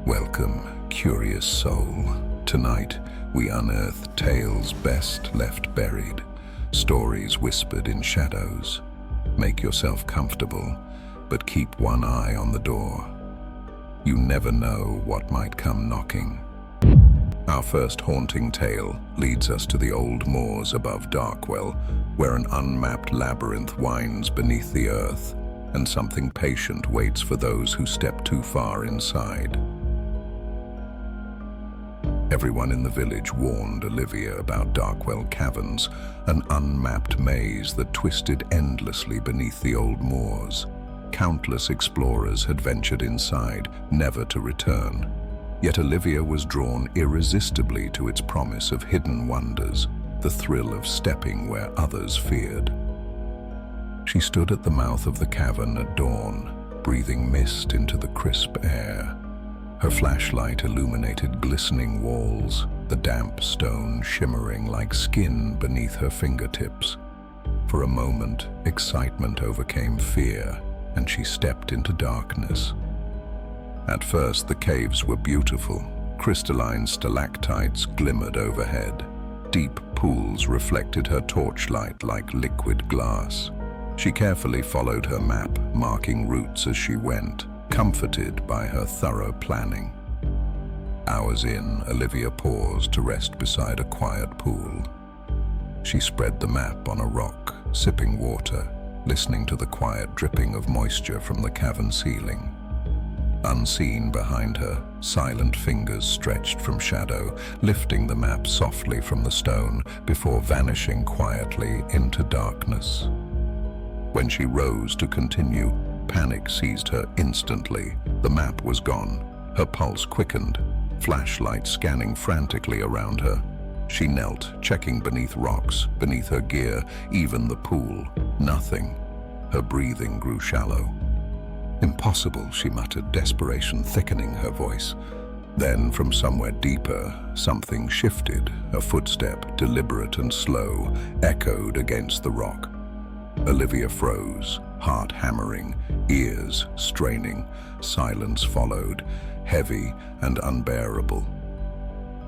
Welcome, curious soul. Tonight, we unearth tales best left buried, stories whispered in shadows. Make yourself comfortable, but keep one eye on the door. You never know what might come knocking. Our first haunting tale leads us to the old moors above Darkwell, where an unmapped labyrinth winds beneath the earth, and something patient waits for those who step too far inside. Everyone in the village warned Olivia about Darkwell Caverns, an unmapped maze that twisted endlessly beneath the old moors. Countless explorers had ventured inside, never to return. Yet Olivia was drawn irresistibly to its promise of hidden wonders, the thrill of stepping where others feared. She stood at the mouth of the cavern at dawn, breathing mist into the crisp air. Her flashlight illuminated glistening walls, the damp stone shimmering like skin beneath her fingertips. For a moment, excitement overcame fear, and she stepped into darkness. At first, the caves were beautiful. Crystalline stalactites glimmered overhead. Deep pools reflected her torchlight like liquid glass. She carefully followed her map, marking routes as she went, comforted by her thorough planning. Hours in, Olivia paused to rest beside a quiet pool. She spread the map on a rock, sipping water, listening to the quiet dripping of moisture from the cavern ceiling. Unseen behind her, silent fingers stretched from shadow, lifting the map softly from the stone before vanishing quietly into darkness. When she rose to continue, panic seized her instantly. The map was gone. Her pulse quickened, flashlight scanning frantically around her. She knelt, checking beneath rocks, beneath her gear, even the pool. Nothing. Her breathing grew shallow. "Impossible," she muttered, desperation thickening her voice. Then, from somewhere deeper, something shifted. A footstep, deliberate and slow, echoed against the rock. Olivia froze, heart hammering, ears straining. Silence followed, heavy and unbearable.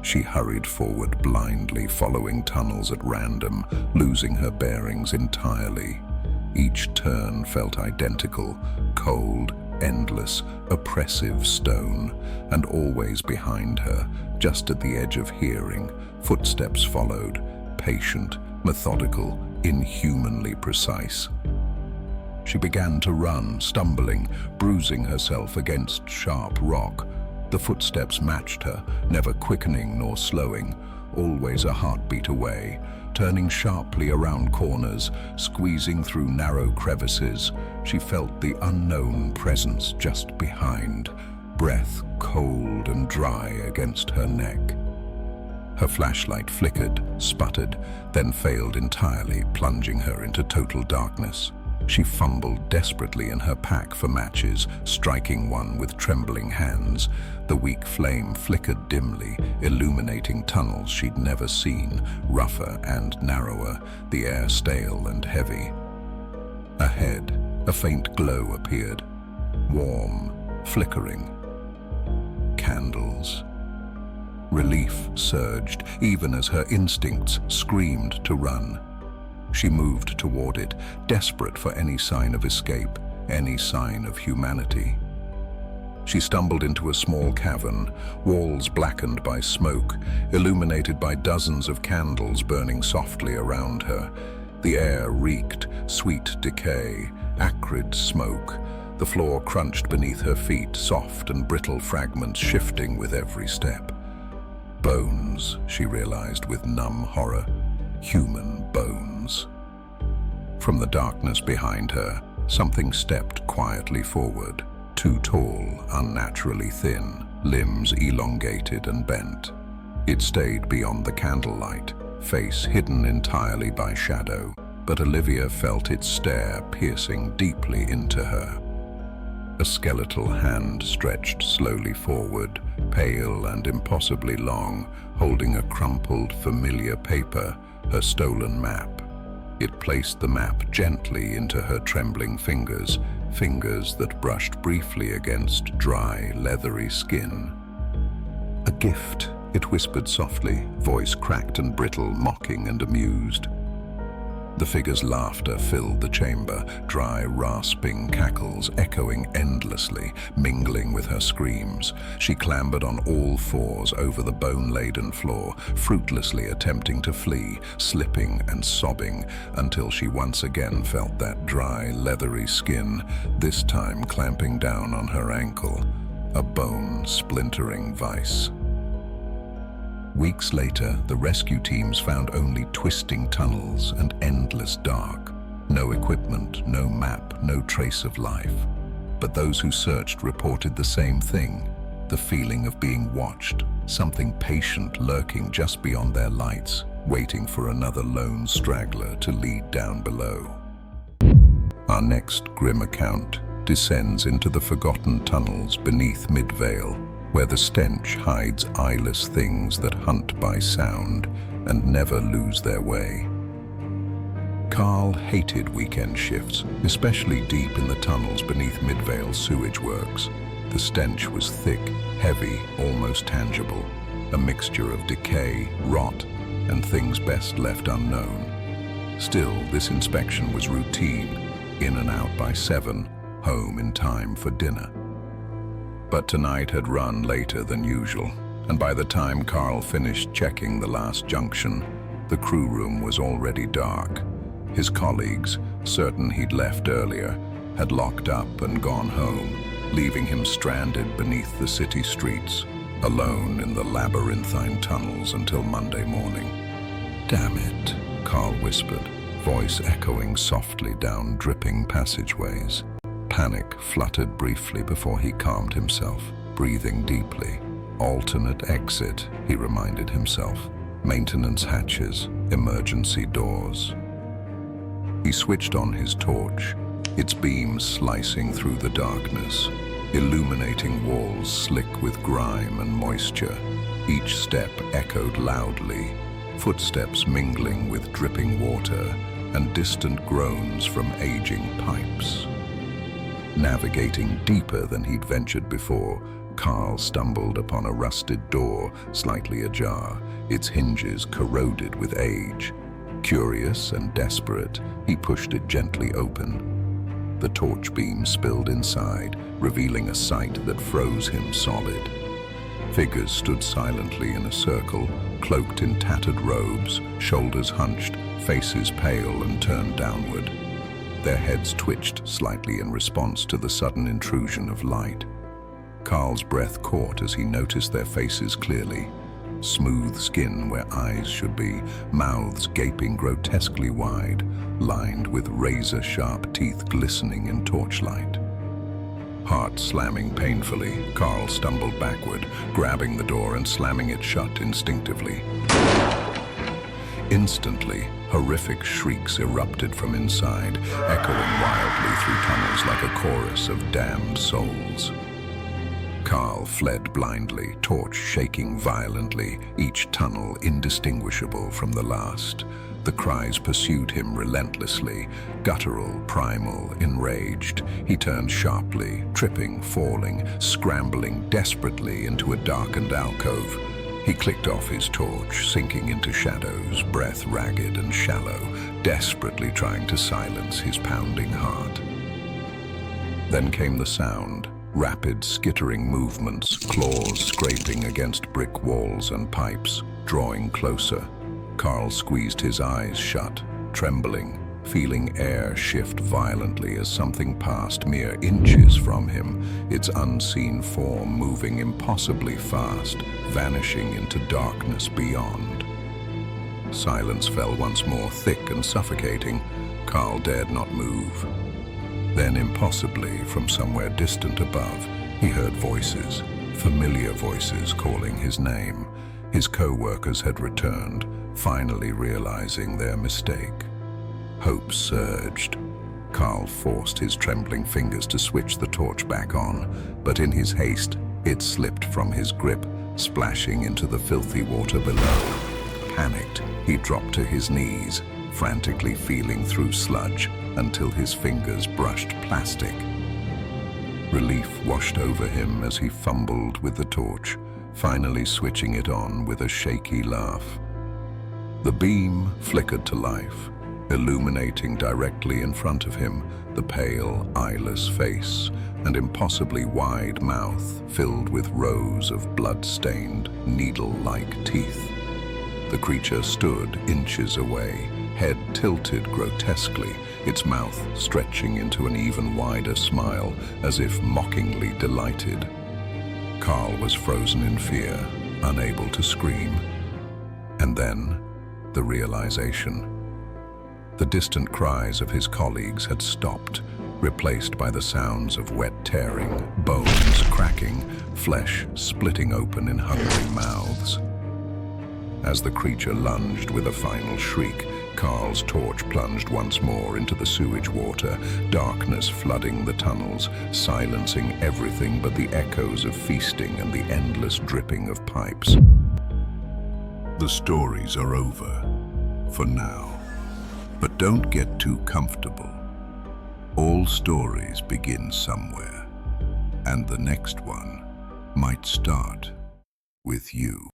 She hurried forward blindly, following tunnels at random, losing her bearings entirely. Each turn felt identical, cold, endless, oppressive stone, and always behind her, just at the edge of hearing, footsteps followed, patient, methodical, inhumanly precise. She began to run, stumbling, bruising herself against sharp rock. The footsteps matched her, never quickening nor slowing, always a heartbeat away, turning sharply around corners, squeezing through narrow crevices. She felt the unknown presence just behind, breath cold and dry against her neck. Her flashlight flickered, sputtered, then failed entirely, plunging her into total darkness. She fumbled desperately in her pack for matches, striking one with trembling hands. The weak flame flickered dimly, illuminating tunnels she'd never seen, rougher and narrower, the air stale and heavy. Ahead, a faint glow appeared, warm, flickering. Candles. Relief surged, even as her instincts screamed to run. She moved toward it, desperate for any sign of escape, any sign of humanity. She stumbled into a small cavern, walls blackened by smoke, illuminated by dozens of candles burning softly around her. The air reeked, sweet decay, acrid smoke. The floor crunched beneath her feet, soft and brittle fragments shifting with every step. Bones, she realized with numb horror. Human bones. From the darkness behind her, something stepped quietly forward. Too tall, unnaturally thin, limbs elongated and bent. It stayed beyond the candlelight, face hidden entirely by shadow, but Olivia felt its stare piercing deeply into her. A skeletal hand stretched slowly forward, pale and impossibly long, holding a crumpled, familiar paper, her stolen map. It placed the map gently into her trembling fingers, fingers that brushed briefly against dry, leathery skin. "A gift," it whispered softly, voice cracked and brittle, mocking and amused. The figure's laughter filled the chamber, dry, rasping cackles echoing endlessly, mingling with her screams. She clambered on all fours over the bone-laden floor, fruitlessly attempting to flee, slipping and sobbing, until she once again felt that dry, leathery skin, this time clamping down on her ankle, a bone-splintering vice. Weeks later, the rescue teams found only twisting tunnels and endless dark. No equipment, no map, no trace of life. But those who searched reported the same thing, the feeling of being watched, something patient lurking just beyond their lights, waiting for another lone straggler to lead down below. Our next grim account descends into the forgotten tunnels beneath Midvale, where the stench hides eyeless things that hunt by sound and never lose their way. Carl hated weekend shifts, especially deep in the tunnels beneath Midvale sewage works. The stench was thick, heavy, almost tangible, a mixture of decay, rot, and things best left unknown. Still, this inspection was routine, in and out by 7, home in time for dinner. But tonight had run later than usual, and by the time Carl finished checking the last junction, the crew room was already dark. His colleagues, certain he'd left earlier, had locked up and gone home, leaving him stranded beneath the city streets, alone in the labyrinthine tunnels until Monday morning. "Damn it," Carl whispered, voice echoing softly down dripping passageways. Panic fluttered briefly before he calmed himself, breathing deeply. Alternate exit, he reminded himself. Maintenance hatches, emergency doors. He switched on his torch, its beam slicing through the darkness, illuminating walls slick with grime and moisture. Each step echoed loudly, footsteps mingling with dripping water and distant groans from aging pipes. Navigating deeper than he'd ventured before, Carl stumbled upon a rusted door, slightly ajar, its hinges corroded with age. Curious and desperate, he pushed it gently open. The torch beam spilled inside, revealing a sight that froze him solid. Figures stood silently in a circle, cloaked in tattered robes, shoulders hunched, faces pale and turned downward. Their heads twitched slightly in response to the sudden intrusion of light. Carl's breath caught as he noticed their faces clearly. Smooth skin where eyes should be, mouths gaping grotesquely wide, lined with razor-sharp teeth glistening in torchlight. Heart slamming painfully, Carl stumbled backward, grabbing the door and slamming it shut instinctively. Instantly, horrific shrieks erupted from inside, echoing wildly through tunnels like a chorus of damned souls. Carl fled blindly, torch shaking violently, each tunnel indistinguishable from the last. The cries pursued him relentlessly, guttural, primal, enraged. He turned sharply, tripping, falling, scrambling desperately into a darkened alcove. He clicked off his torch, sinking into shadows, breath ragged and shallow, desperately trying to silence his pounding heart. Then came the sound, rapid, skittering movements, claws scraping against brick walls and pipes, drawing closer. Carl squeezed his eyes shut, trembling, feeling air shift violently as something passed mere inches from him, its unseen form moving impossibly fast, vanishing into darkness beyond. Silence fell once more, thick and suffocating. Carl dared not move. Then, impossibly, from somewhere distant above, he heard voices, familiar voices calling his name. His co-workers had returned, finally realizing their mistake. Hope surged. Carl forced his trembling fingers to switch the torch back on, but in his haste, it slipped from his grip, splashing into the filthy water below. Panicked, he dropped to his knees, frantically feeling through sludge until his fingers brushed plastic. Relief washed over him as he fumbled with the torch, finally switching it on with a shaky laugh. The beam flickered to life, illuminating directly in front of him the pale, eyeless face and impossibly wide mouth filled with rows of blood-stained, needle-like teeth. The creature stood inches away, head tilted grotesquely, its mouth stretching into an even wider smile, as if mockingly delighted. Carl was frozen in fear, unable to scream. And then, the realization. The distant cries of his colleagues had stopped, replaced by the sounds of wet tearing, bones cracking, flesh splitting open in hungry mouths. As the creature lunged with a final shriek, Carl's torch plunged once more into the sewage water, darkness flooding the tunnels, silencing everything but the echoes of feasting and the endless dripping of pipes. The stories are over, for now. But don't get too comfortable. All stories begin somewhere, and the next one might start with you.